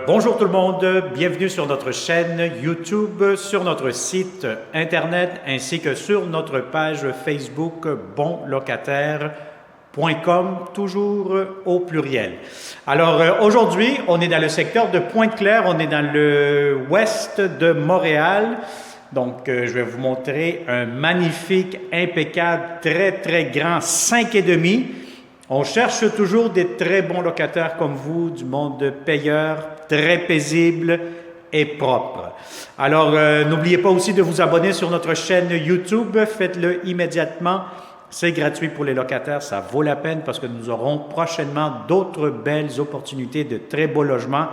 Bonjour tout le monde, bienvenue sur notre chaîne YouTube, sur notre site internet ainsi que sur notre page Facebook bonlocataire.com, toujours au pluriel. Alors aujourd'hui, on est dans le secteur de Pointe-Claire, on est dans le ouest de Montréal. Donc je vais vous montrer un magnifique, impeccable, très grand 5,5. On cherche toujours des très bons locataires comme vous, du monde payeur, très paisible et propre. Alors, n'oubliez pas aussi de vous abonner sur notre chaîne YouTube. Faites-le immédiatement. C'est gratuit pour les locataires. Ça vaut la peine parce que nous aurons prochainement d'autres belles opportunités de très beaux logements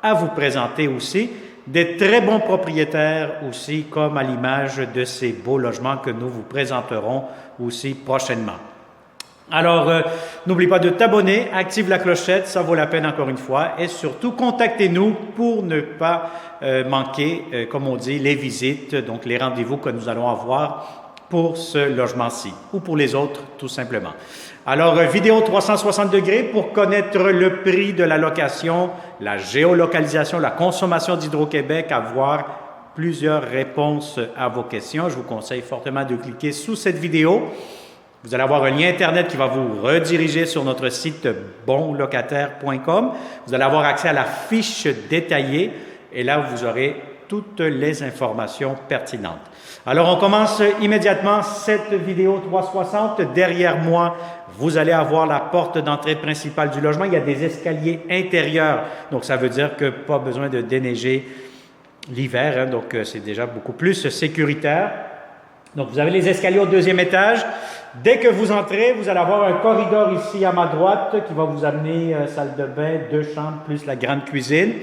à vous présenter aussi. Des très bons propriétaires aussi, comme à l'image de ces beaux logements que nous vous présenterons aussi prochainement. Alors, n'oublie pas de t'abonner, active la clochette, ça vaut la peine encore une fois. Et surtout, contactez-nous pour ne pas manquer, comme on dit, les visites, donc les rendez-vous que nous allons avoir pour ce logement-ci ou pour les autres, tout simplement. Alors, vidéo 360 degrés pour connaître le prix de la location, la géolocalisation, la consommation d'Hydro-Québec, avoir plusieurs réponses à vos questions. Je vous conseille fortement de cliquer sous cette vidéo. Vous allez avoir un lien Internet qui va vous rediriger sur notre site bonlocataire.com. Vous allez avoir accès à la fiche détaillée et là, vous aurez toutes les informations pertinentes. Alors, on commence immédiatement cette vidéo 360. Derrière moi, vous allez avoir la porte d'entrée principale du logement. Il y a des escaliers intérieurs. Donc, ça veut dire que pas besoin de déneiger l'hiver. Hein, donc, c'est déjà beaucoup plus sécuritaire. Donc, vous avez les escaliers au deuxième étage. Dès que vous entrez, vous allez avoir un corridor ici à ma droite qui va vous amener salle de bain, 2 chambres plus la grande cuisine.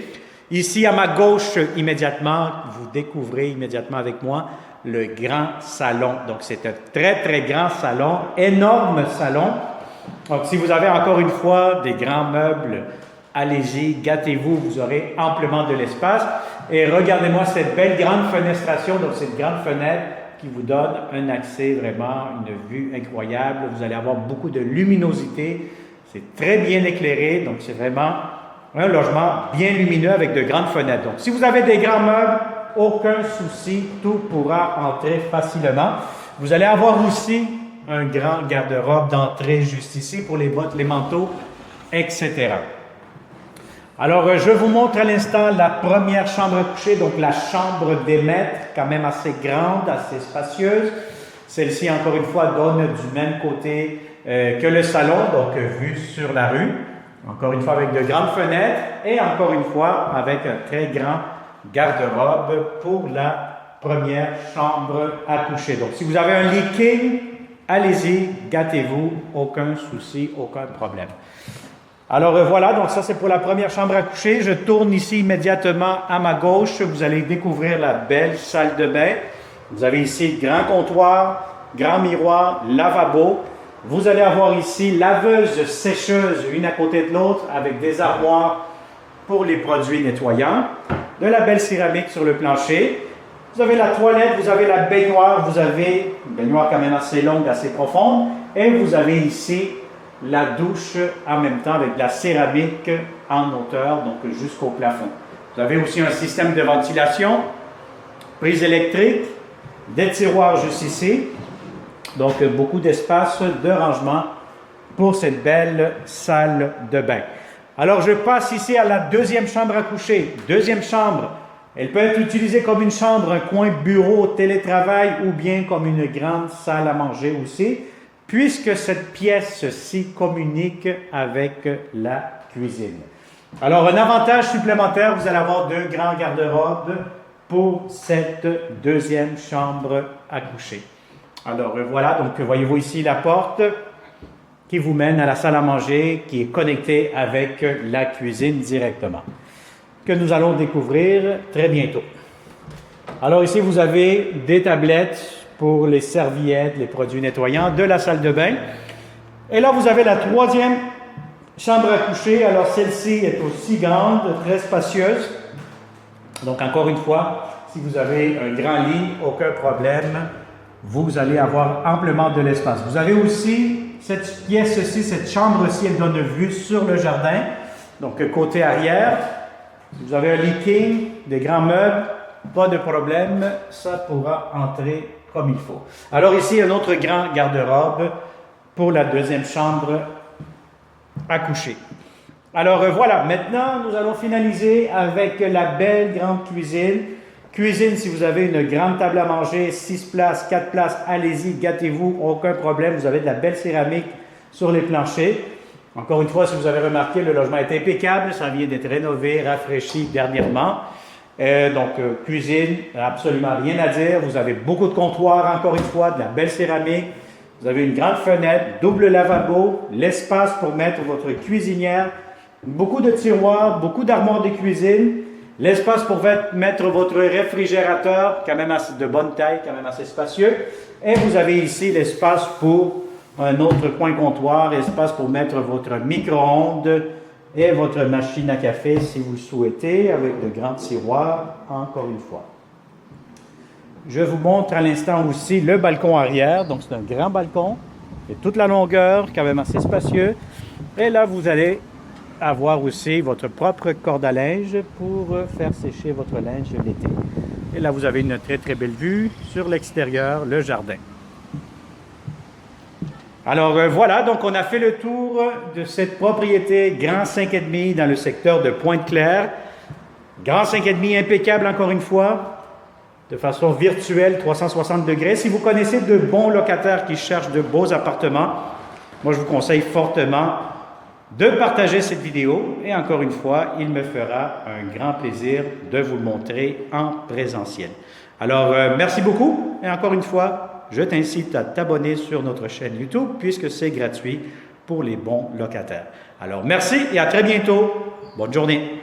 Ici à ma gauche, immédiatement, vous découvrez immédiatement avec moi le grand salon. Donc, c'est un très grand salon, énorme salon. Donc, si vous avez encore une fois des grands meubles, allez-y, gâtez-vous, vous aurez amplement de l'espace. Et regardez-moi cette belle grande fenestration, donc cette grande fenêtre qui vous donne un accès vraiment, une vue incroyable. Vous allez avoir beaucoup de luminosité. C'est très bien éclairé, donc c'est vraiment un logement bien lumineux avec de grandes fenêtres. Donc, si vous avez des grands meubles, aucun souci, tout pourra entrer facilement. Vous allez avoir aussi un grand garde-robe d'entrée juste ici pour les bottes, les manteaux, etc. Alors, je vous montre à l'instant la première chambre à coucher, donc la chambre des maîtres, quand même assez grande, assez spacieuse. Celle-ci, encore une fois, donne du même côté que le salon, donc vue sur la rue. Encore une fois, avec de grandes fenêtres et encore une fois, avec un très grand garde-robe pour la première chambre à coucher. Donc, si vous avez un lit king, allez-y, gâtez-vous, aucun souci, aucun problème. Alors voilà, donc ça c'est pour la première chambre à coucher. Je tourne ici immédiatement à ma gauche. Vous allez découvrir la belle salle de bain. Vous avez ici grand comptoir, grand miroir, lavabo. Vous allez avoir ici laveuse, sécheuse, une à côté de l'autre avec des armoires pour les produits nettoyants. De la belle céramique sur le plancher. Vous avez la toilette, vous avez la baignoire. Vous avez une baignoire quand même assez longue, assez profonde. Et vous avez ici la douche en même temps avec la céramique en hauteur, donc jusqu'au plafond. Vous avez aussi un système de ventilation, prise électrique, des tiroirs juste ici. Donc, beaucoup d'espace de rangement pour cette belle salle de bain. Alors, je passe ici à la deuxième chambre à coucher. Deuxième chambre, elle peut être utilisée comme une chambre, un coin bureau, télétravail ou bien comme une grande salle à manger aussi, puisque cette pièce-ci communique avec la cuisine. Alors, un avantage supplémentaire, vous allez avoir 2 grands garde-robes pour cette deuxième chambre à coucher. Alors, voilà, donc voyez-vous ici la porte qui vous mène à la salle à manger qui est connectée avec la cuisine directement, que nous allons découvrir très bientôt. Alors ici, vous avez des tablettes pour les serviettes, les produits nettoyants de la salle de bain. Et là, vous avez la troisième chambre à coucher. Alors, celle-ci est aussi grande, très spacieuse. Donc, encore une fois, si vous avez un grand lit, aucun problème, vous allez avoir amplement de l'espace. Vous avez aussi cette pièce-ci, cette chambre-ci, elle donne vue sur le jardin. Donc, côté arrière, Si vous avez un leaking, des grands meubles, pas de problème, ça pourra entrer comme il faut. Alors ici, un autre grand garde-robe pour la deuxième chambre à coucher. Alors voilà, maintenant nous allons finaliser avec la belle grande cuisine. Cuisine, si vous avez une grande table à manger, 6 places, 4 places, allez-y, gâtez-vous, aucun problème. Vous avez de la belle céramique sur les planchers. Encore une fois, si vous avez remarqué, le logement est impeccable, ça vient d'être rénové, rafraîchi dernièrement. Cuisine, absolument rien à dire. Vous avez beaucoup de comptoirs, encore une fois, de la belle céramique. Vous avez une grande fenêtre, double lavabo, l'espace pour mettre votre cuisinière, beaucoup de tiroirs, beaucoup d'armoires de cuisine, l'espace pour mettre votre réfrigérateur, quand même assez de bonne taille, quand même assez spacieux. Et vous avez ici l'espace pour un autre coin comptoir, espace pour mettre votre micro-ondes et votre machine à café si vous le souhaitez, avec de grands tiroirs, encore une fois. Je vous montre à l'instant aussi le balcon arrière. Donc, c'est un grand balcon et toute la longueur, quand même assez spacieux. Et là, vous allez avoir aussi votre propre corde à linge pour faire sécher votre linge l'été. Et là, vous avez une très, très belle vue sur l'extérieur, le jardin. Alors voilà, donc on a fait le tour de cette propriété Grand 5,5 dans le secteur de Pointe-Claire. Grand 5,5 impeccable encore une fois, de façon virtuelle, 360 degrés. Si vous connaissez de bons locataires qui cherchent de beaux appartements, moi je vous conseille fortement de partager cette vidéo. Et encore une fois, il me fera un grand plaisir de vous le montrer en présentiel. Alors merci beaucoup et encore une fois, je t'incite à t'abonner sur notre chaîne YouTube puisque c'est gratuit pour les bons locataires. Alors merci et à très bientôt. Bonne journée.